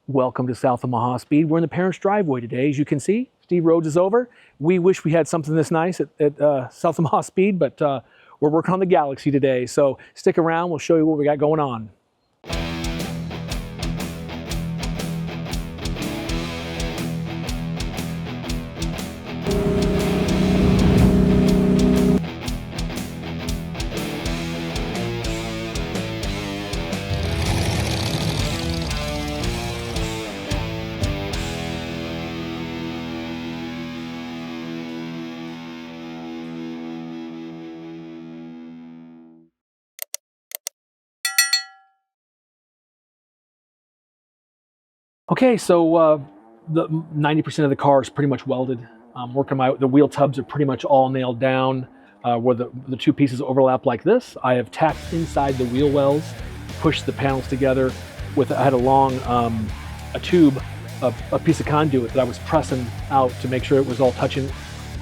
Welcome to South Omaha Speed. We're in the parents' driveway today. As you can see, Steve Rhoades is over. We wish we had something this nice at South Omaha Speed, but we're working on the Galaxie today. So stick around, we'll show you what we got going on. Okay, so the 90% of the car is pretty much welded. The wheel tubs are pretty much all nailed down. Where the two pieces overlap like this, I have tacked inside the wheel wells, pushed the panels together with, I had a long, a tube, a piece of conduit that I was pressing out to make sure it was all touching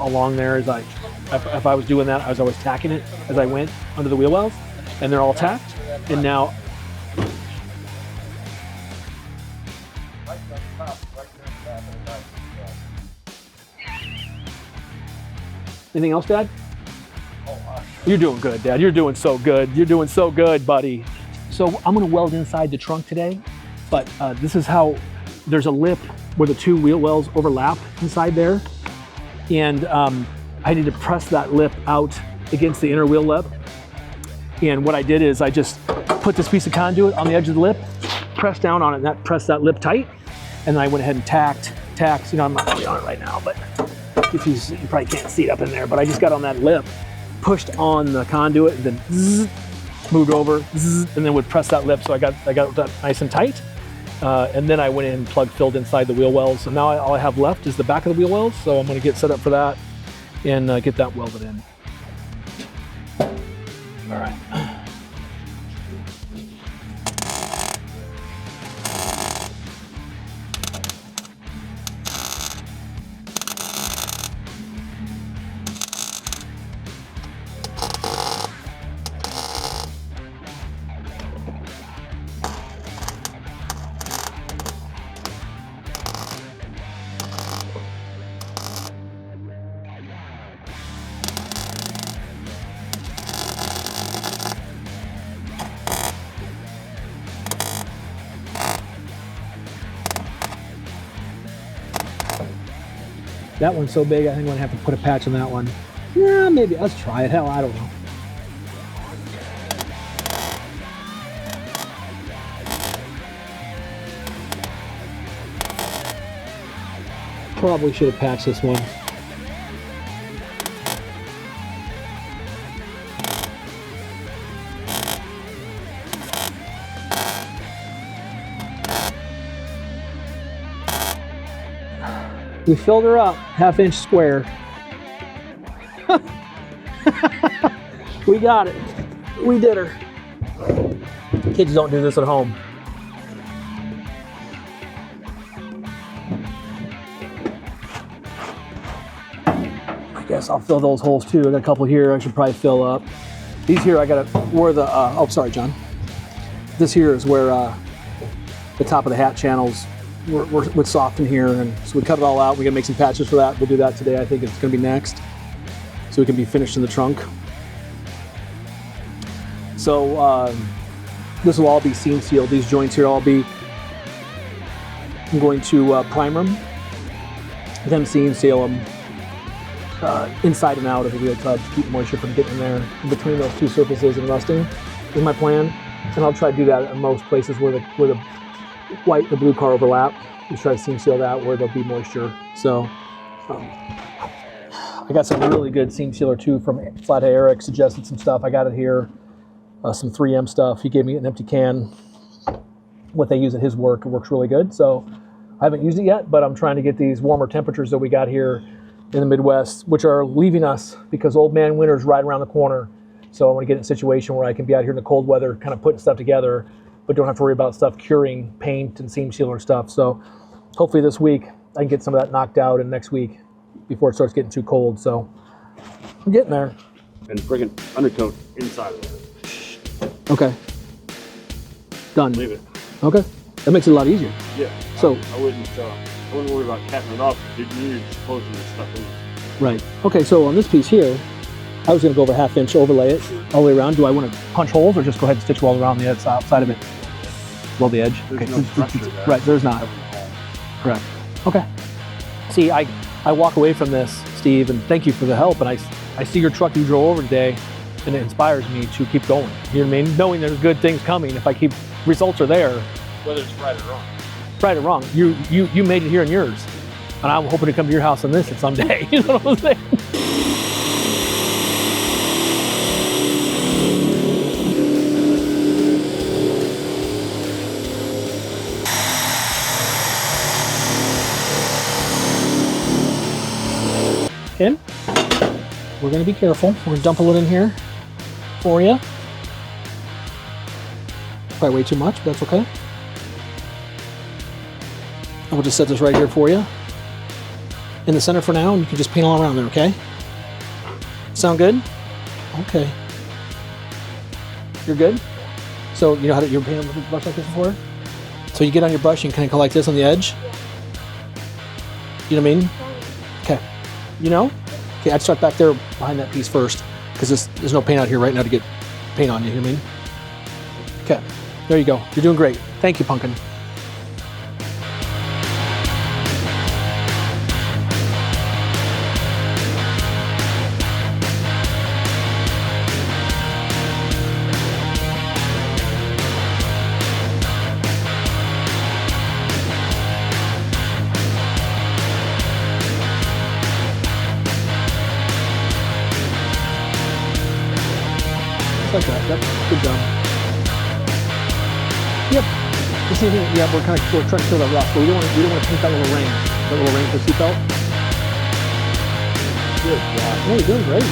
along there as if I was doing that, I was always tacking it as I went under the wheel wells, and they're all tacked. And now, anything else, Dad? You're doing good, Dad. You're doing so good. You're doing so good, buddy. So I'm gonna weld inside the trunk today, but this is how, there's a lip where the two wheel wells overlap inside there. And I need to press that lip out against the inner wheel lip. And what I did is I just put this piece of conduit on the edge of the lip, pressed down on it, and that pressed that lip tight. And then I went ahead and tacked, you know, I'm not really on it right now, but if you probably can't see it up in there, but I just got on that lip, pushed on the conduit, and then zzz, moved over, zzz, and then would press that lip, so I got that nice and tight. And then I went in and filled inside the wheel wells. So now all I have left is the back of the wheel wells, so I'm gonna get set up for that and get that welded in. All right. That one's so big, I think I'm gonna have to put a patch on that one. Yeah, maybe, let's try it. Hell, I don't know. Probably should have patched this one. We filled her up, 1/2 inch square. We got it. We did her. Kids don't do this at home. I guess I'll fill those holes too. I got a couple here I should probably fill up. These here I gotta, where the, oh sorry John. This here is where the top of the hat channels we're soft in here, and so we cut it all out. We're gonna make some patches for that. We'll do that today. I think it's gonna be next, so we can be finished in the trunk. So this will all be seam sealed. These joints here all be, I'm going to prime them, then seam seal them inside and out of the wheel tub to keep moisture from getting in there in between those two surfaces and rusting is my plan. And I'll try to do that in most places where the white and the blue car overlap. Just try to seam seal that where there'll be moisture. So I got some really good seam sealer too from Flathead. Eric suggested some stuff. I got it here, some 3M stuff. He gave me an empty can. What they use at his work, it works really good. So I haven't used it yet, but I'm trying to get these warmer temperatures that we got here in the Midwest, which are leaving us because old man winter's right around the corner. So I want to get in a situation where I can be out here in the cold weather, kind of putting stuff together, but don't have to worry about stuff curing paint and seam sealer stuff. So hopefully this week I can get some of that knocked out, and next week before it starts getting too cold. So I'm getting there. And friggin' undercoat inside of it. Okay. Done. Leave it. Okay. That makes it a lot easier. Yeah. So I wouldn't worry about capping it off. You need to closing this stuff in. right. Okay, so on this piece here, I was gonna go over 1/2 inch, overlay it all the way around. Do I want to punch holes or just go ahead and stitch weld around the outside of it? Weld the edge. There's Okay. no pressure there. Right, there's not. Correct. Okay. See, I walk away from this, Steve, and thank you for the help. And I see your truck you drove over today, and it inspires me to keep going. You know what I mean? Knowing there's good things coming. If I keep, results are there. Whether it's right or wrong. Right or wrong, you made it here in yours, and I'm hoping to come to your house on this at someday. You know what I'm saying? Okay, we're gonna be careful. We're gonna dump a little in here for you. Probably way too much, but that's okay. And we'll just set this right here for you in the center for now, and you can just paint all around there, okay? Sound good? Okay. You're good? So you know how to, you're painting with a brush like this before? So you get on your brush and kind of go like this on the edge. You know what I mean? Okay. You know? Okay, I'd start back there behind that piece first, because there's no paint out here right now to get paint on you, you know what I mean? Okay, there you go. You're doing great. Thank you, Pumpkin. Like that. Yep. Good job. Yep. The same thing. Yeah, we're trying to kill that rust, but we don't want to paint that little ring. That little ring for the seatbelt. Good job. Yeah, you're doing great.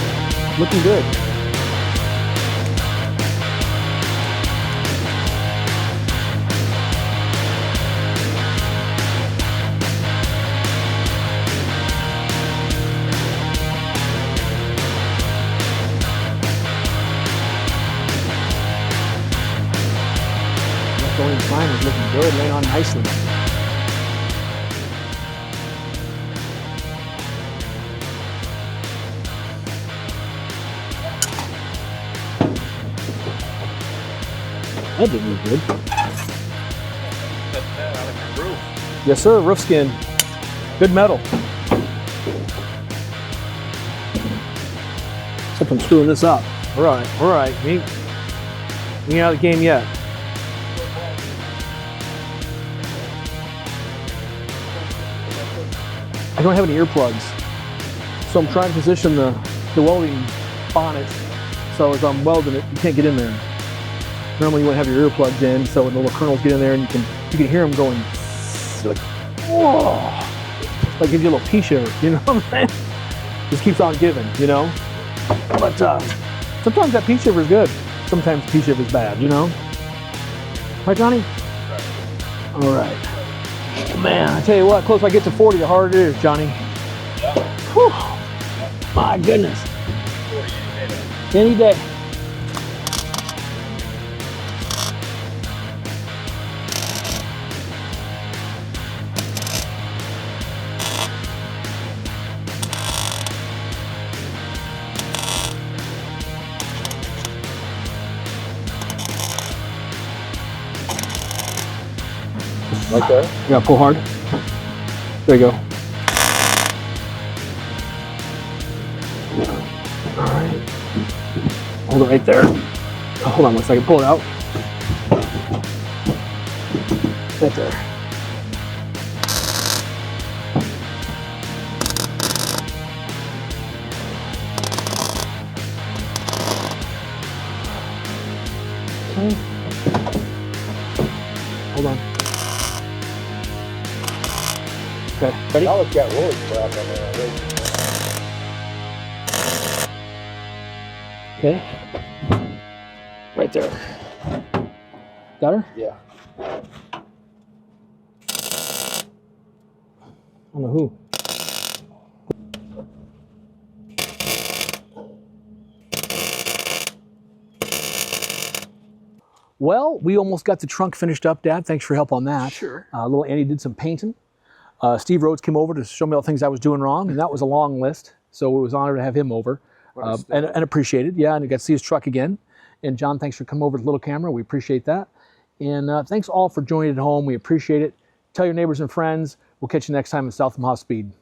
Looking good. Going fine, is looking good, laying on nicely. That didn't look good. Yes, sir, roof skin. Good metal. Except I'm screwing this up. All right. We ain't out of the game yet. I don't have any earplugs, so I'm trying to position the welding bonnet so as I'm welding it, you can't get in there. Normally you want to have your earplugs in so when the little kernels get in there and you can hear them going like, whoa, like gives you a little pea shiver, you know what I'm saying? Just keeps on giving, you know? But sometimes that pea shiver is good, sometimes the pea shiver is bad, you know? Right, Johnny? All right. Man, I tell you what, closer I get to 40, the harder it is, Johnny. Whew. My goodness. Any day. Like that? You gotta pull hard. There you go. All right. Hold it right there. Oh, hold on one second. Pull it out. Right there. Okay. Hold on. Okay, ready? Now it's got rolling crap on there already. Okay. Right there. Got her? Yeah. I don't know who. Well, we almost got the trunk finished up, Dad. Thanks for your help on that. Sure. Little Andy did some painting. Steve Rhoades came over to show me all the things I was doing wrong, and that was a long list. So it was an honor to have him over, and appreciated. Yeah, and I got to see his truck again. And John, thanks for coming over to the little camera. We appreciate that. And thanks all for joining at home. We appreciate it. Tell your neighbors and friends. We'll catch you next time at South Omaha Speed.